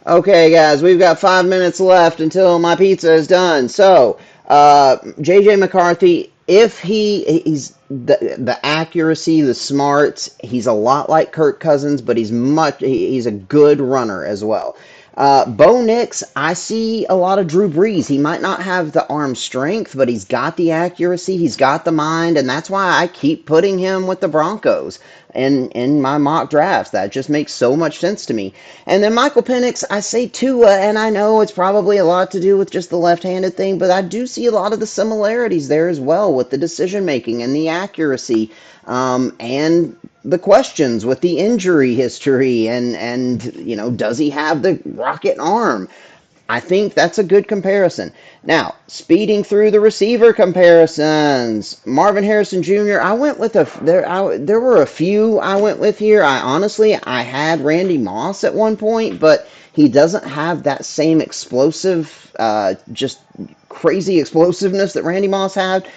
Okay, guys, we've got 5 minutes left until my pizza is done. So, JJ McCarthy, if he's the accuracy, the smarts, he's a lot like Kirk Cousins, but he's a good runner as well. Bo Nix, I see a lot of Drew Brees. He might not have the arm strength, but he's got the accuracy, he's got the mind, and that's why I keep putting him with the Broncos in my mock drafts. That just makes so much sense to me. And then Michael Penix, I say Tua, and I know it's probably a lot to do with just the left-handed thing, but I do see a lot of the similarities there as well with the decision making and the accuracy, and the questions with the injury history and does he have the rocket arm? I think that's a good comparison. Now, speeding through the receiver comparisons, Marvin Harrison Jr. I went with there were a few I went with here. I had Randy Moss at one point, but he doesn't have that same explosive, just crazy explosiveness that Randy Moss had.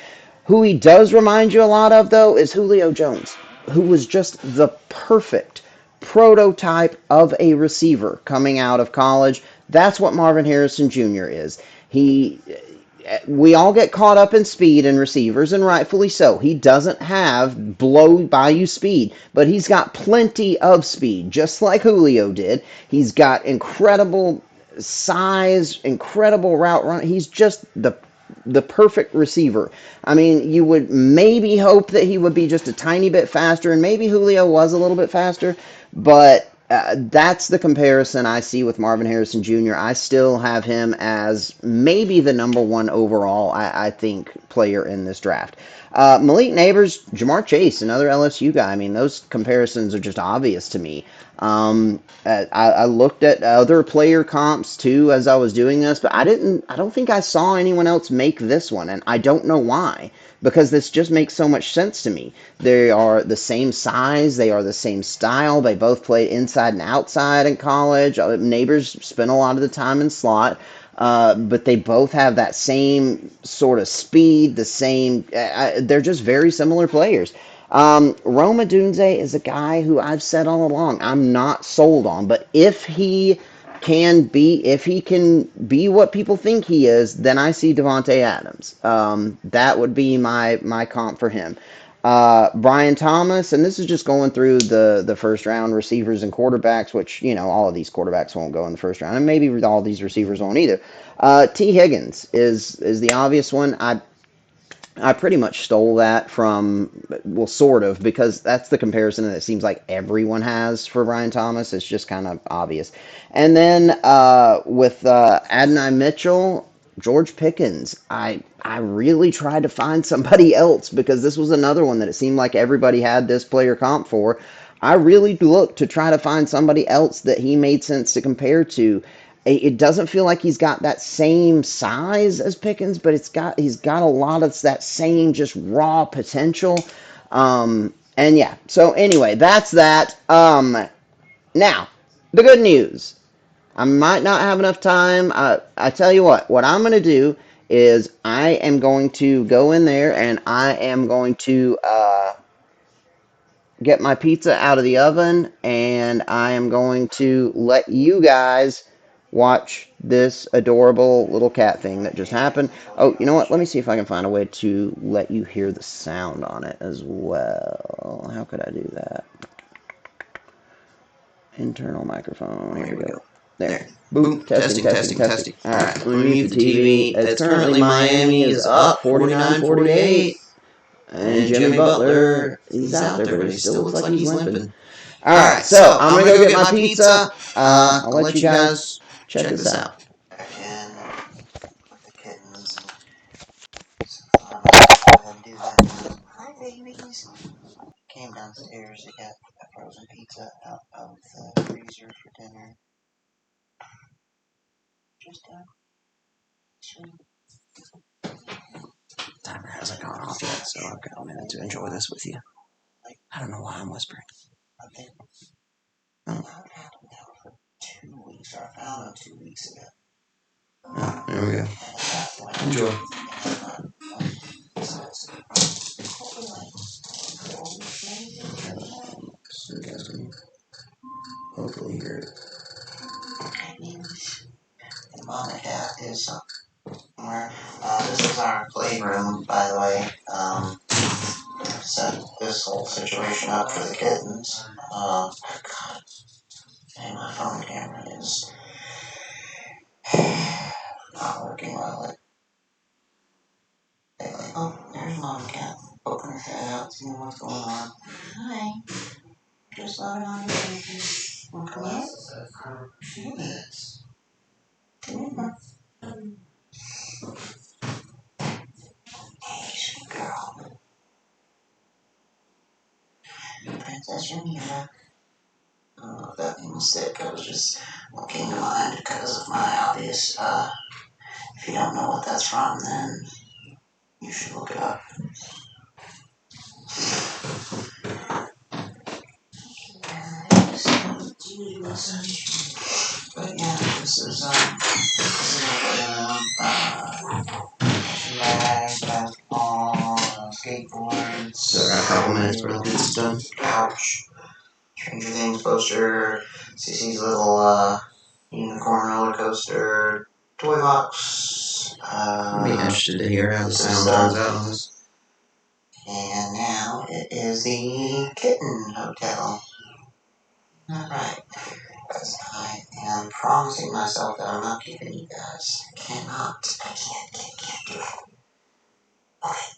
Who he does remind you a lot of, though, is Julio Jones, who was just the perfect prototype of a receiver coming out of college. That's what Marvin Harrison Jr. is. He we all get caught up in speed and receivers, and rightfully so. He doesn't have blow by you speed, but he's got plenty of speed, just like Julio did. He's got incredible size, incredible route run. He's just the perfect receiver. I mean, you would maybe hope that he would be just a tiny bit faster, and maybe Julio was a little bit faster, but that's the comparison I see with Marvin Harrison Jr. I still have him as maybe the number one overall, I think, player in this draft. Malik Neighbors, Jamar Chase, another LSU guy. I mean, those comparisons are just obvious to me. I looked at other player comps too as I was doing this, but I don't think I saw anyone else make this one, and I don't know why, because this just makes so much sense to me. They are the same size, they are the same style, they both played inside and outside in college. Neighbors spent a lot of the time in slot. But they both have that same sort of speed, the same. They're just very similar players. Roma Dunze is a guy who I've said all along I'm not sold on, but if he can be what people think he is, then I see Devonte Adams. That would be my comp for him. Brian Thomas, and this is just going through the first round receivers and quarterbacks, which all of these quarterbacks won't go in the first round, and maybe all these receivers won't either. T. Higgins is the obvious one. I pretty much stole that from, well, sort of, because that's the comparison that it seems like everyone has for Brian Thomas. It's just kind of obvious. And then with Adonai Mitchell, George Pickens, I really tried to find somebody else because this was another one that it seemed like everybody had this player comp for. I really looked to try to find somebody else that he made sense to compare to. It doesn't feel like he's got that same size as Pickens, but he's got a lot of that same just raw potential. And yeah, so anyway, that's that. Now, the good news. I might not have enough time. I tell you what I'm going to do is I am going to go in there and I am going to get my pizza out of the oven, and I am going to let you guys watch this adorable little cat thing that just happened. Oh, you know what? Let me see if I can find a way to let you hear the sound on it as well. How could I do that? Internal microphone. Here we go. There. Boop. Testing, testing, testing. All right. Let me mute the TV. It's currently Miami is up 49-48. And Jimmy Butler, he's out there, but he still looks like he's limping. All right, so I'm going to go get my pizza. I'll let you guys check this out. And with the kittens. So I'm gonna go ahead and do that. Hi, babies. Came downstairs to get a frozen pizza out of the freezer for dinner. Just timer hasn't gone off yet, so I've got a minute to enjoy this with you. I don't know why I'm whispering. I've been had them now for 2 weeks, or I found them 2 weeks ago. Oh, there we go. Enjoy. So you guys can hopefully hear it. this is our playroom, by the way. Set this whole situation up for the kittens. God, and my phone camera is not working well. Oh, there's Mom Cat. Poking her head out, seeing what's going on. Hi. Just love it on your baby. Want to come in? Yes. Come here. Hey, sweet girl. Princess Ramira. I don't know if that means sick. I was just what came to mind because of my obvious, if you don't know what that's from, then you should look it up. But yeah, this is basketball, skateboards. So I got a couple minutes for the pizza's done. Couch, Stranger Things poster, CC's little unicorn roller coaster, toy box. I'd be interested to hear how the sound turns out on this. And now it is the Kitten Hotel. Alright, because I am promising myself that I'm not keeping you guys. I cannot. I can't do it. Okay.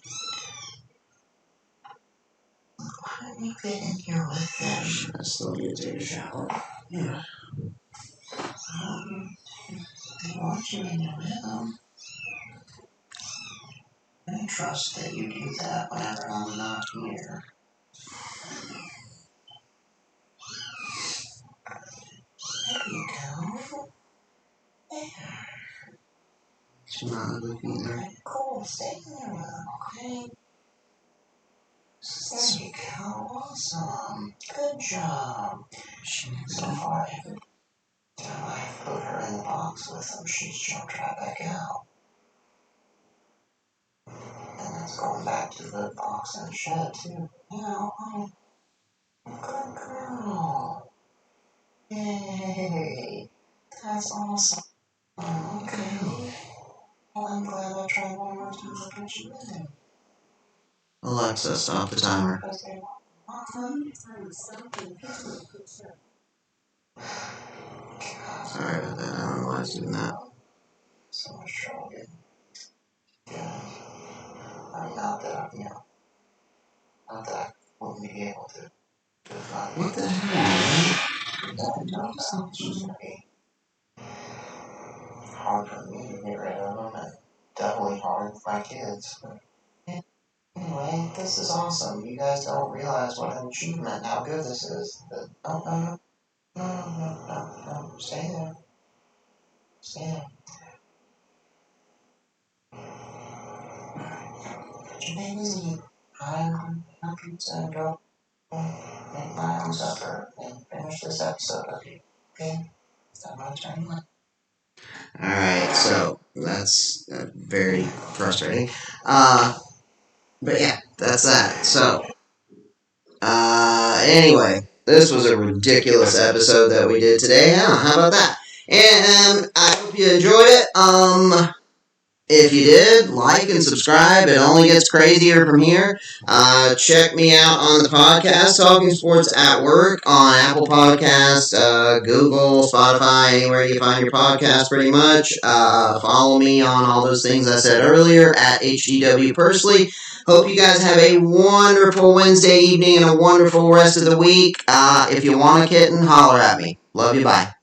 Why don't you get in here with them? I still need to take a shower. Yeah. They want you in your rhythm. I trust that you do that whenever I'm not here. There you go. There. She's not ugly either. Okay, cool. Stay in your rhythm, okay? There you go. Awesome. Good job. So far, every time I've put her in the box with them, she's jumped right back out. And that's going back to the box and shed, too. Oh, good girl. Yay. That's awesome. Okay. Well, I'm glad I tried one more time to put you in. Alexa, stop the timer. Sorry about that. I don't know why I was doing that. So much trouble getting. Yeah. I mean, not that, not that I wouldn't be able to. What the hell, It's just gonna be hard for me to get rid of them, and definitely hard for my kids. But anyway, this is awesome. You guys don't realize what an achievement, how good this is. Oh, no. Stay there. Stay there. Put your babies in. I'm pizza and go make my own supper and finish this episode of you. Okay? It's not my turn. Alright, so that's very frustrating. But yeah, that's that. So, anyway, this was a ridiculous episode that we did today. How about that? And I hope you enjoyed it. If you did, like and subscribe. It only gets crazier from here. Check me out on the podcast, Talking Sports at Work, on Apple Podcasts, Google, Spotify, anywhere you find your podcast, pretty much. Follow me on all those things I said earlier at HGW Pursley. Hope you guys have a wonderful Wednesday evening and a wonderful rest of the week. If you want a kitten, holler at me. Love you, bye.